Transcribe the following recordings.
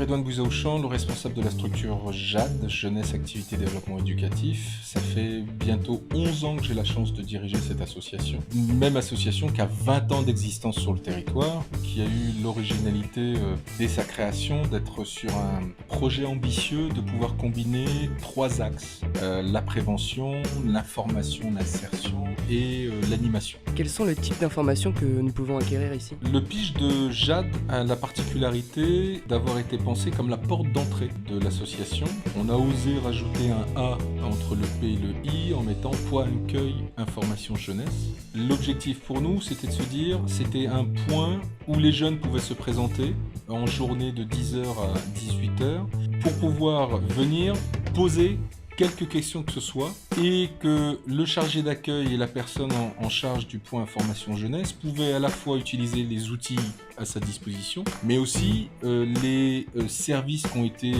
Redouane Bouzaouchan, le responsable de la structure JAD, Jeunesse Activité Développement Éducatif. Ça fait bientôt 11 ans que j'ai la chance de diriger cette association. Une même association qui a 20 ans d'existence sur le territoire, qui a eu l'originalité dès sa création d'être sur un projet ambitieux de pouvoir combiner 3 axes. La prévention, l'information, l'insertion et l'animation. Quels sont les types d'informations que nous pouvons acquérir ici? Le pitch de JAD a la particularité d'avoir été pensé comme la porte d'entrée de l'association. On a osé rajouter un A entre le P et le I en mettant point accueil information jeunesse. L'objectif pour nous, c'était de se dire, c'était un point où les jeunes pouvaient se présenter en journée de 10h à 18h pour pouvoir venir poser quelques questions que ce soit, et que le chargé d'accueil et la personne en charge du point information jeunesse pouvaient à la fois utiliser les outils à sa disposition, mais aussi les services qui ont été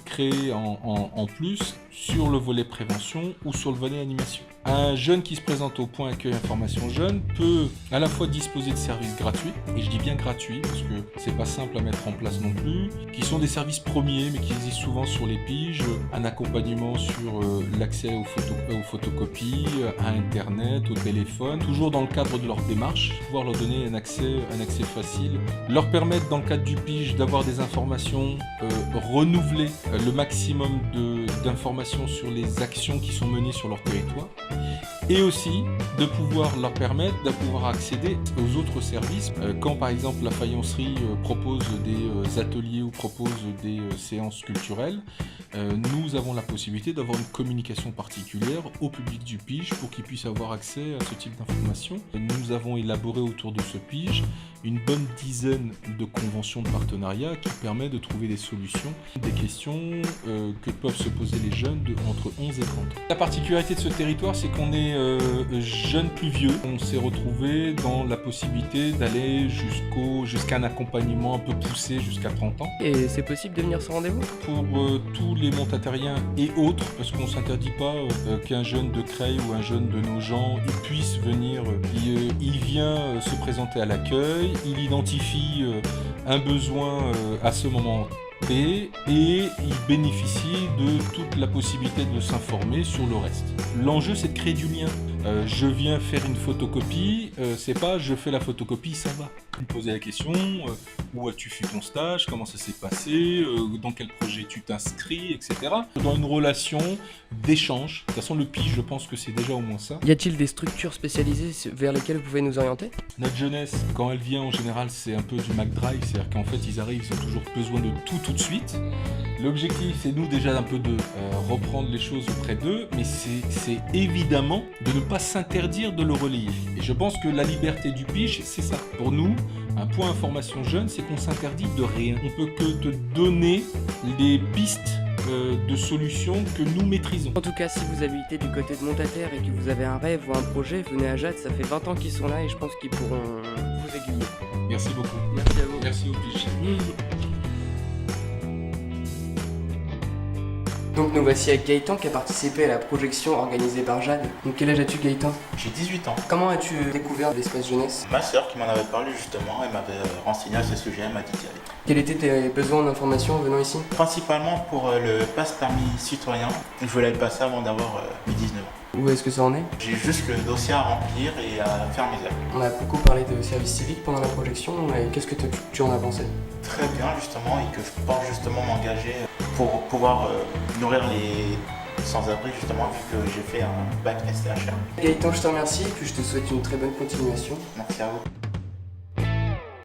créés en plus sur le volet prévention ou sur le volet animation. Un jeune qui se présente au point accueil information jeune peut à la fois disposer de services gratuits, et je dis bien gratuits parce que c'est pas simple à mettre en place non plus, qui sont des services premiers mais qui existent souvent sur les piges, un accompagnement sur l'accès aux photocopies, à internet, au téléphone, toujours dans le cadre de leur démarche, pouvoir leur donner un accès facile, leur permettre dans le cadre du pige d'avoir des informations renouvelées, le maximum d'informations sur les actions qui sont menées sur leur territoire, et aussi de pouvoir leur permettre de pouvoir accéder aux autres services. Quand par exemple la faïencerie propose des ateliers ou propose des séances culturelles, nous avons la possibilité d'avoir une communication particulière au public du pige pour qu'il puisse avoir accès à ce type d'informations. Nous avons élaboré autour de ce pige une bonne dizaine de conventions de partenariat qui permet de trouver des solutions, des questions que peuvent se poser les jeunes entre 11 et 30 ans. La particularité de ce territoire, c'est qu'on est jeunes plus vieux. On s'est retrouvé dans la possibilité d'aller jusqu'à un accompagnement un peu poussé jusqu'à 30 ans. Et c'est possible de venir sans rendez-vous? Pour tous les montatariens et autres, parce qu'on ne s'interdit pas qu'un jeune de Creil ou un jeune de Nogent puisse venir. Il vient se présenter à l'accueil, il identifie un besoin à ce moment et il bénéficie de toute la possibilité de s'informer sur le reste. L'enjeu, c'est de créer du lien. Je viens faire une photocopie, c'est pas je fais la photocopie, ça va. Me poser la question, où as-tu fait ton stage, comment ça s'est passé, dans quel projet tu t'inscris, etc. Dans une relation d'échange. De toute façon, le pige, je pense que c'est déjà au moins ça. Y a-t-il des structures spécialisées vers lesquelles vous pouvez nous orienter? Notre jeunesse, quand elle vient en général, c'est un peu du McDrive, c'est-à-dire qu'en fait, ils arrivent, ils ont toujours besoin de tout de suite. L'objectif, c'est nous déjà un peu de reprendre les choses auprès d'eux, mais c'est évidemment de ne pas s'interdire de le relayer. Et je pense que la liberté du pige, c'est ça. Pour nous, un point information jeune, c'est qu'on s'interdit de rien. On peut que te donner les pistes de solutions que nous maîtrisons. En tout cas, si vous habitez du côté de Montataire et que vous avez un rêve ou un projet, venez à JAD, ça fait 20 ans qu'ils sont là et je pense qu'ils pourront vous aiguiller. Merci beaucoup. Merci à vous. Merci au pige. Donc nous voici avec Gaëtan qui a participé à la projection organisée par JAD. Donc quel âge as-tu, Gaëtan? J'ai 18 ans. Comment as-tu découvert l'espace jeunesse? Ma sœur qui m'en avait parlé justement, elle m'avait renseigné à ce sujet, elle m'a dit d'y aller. Quels étaient tes besoins d'information venant ici? Principalement pour le passe permis citoyen. Je voulais le passer avant d'avoir mes 19 ans. Où est-ce que ça en est? J'ai juste le dossier à remplir et à faire mes heures. On a beaucoup parlé de service civique pendant la projection, et qu'est-ce que tu en as pensé? Très bien justement, et que je pense justement m'engager pour pouvoir nourrir les sans-abri justement, vu que j'ai fait un bac STHR. Gaëtan, je te remercie et puis je te souhaite une très bonne continuation. Merci à vous.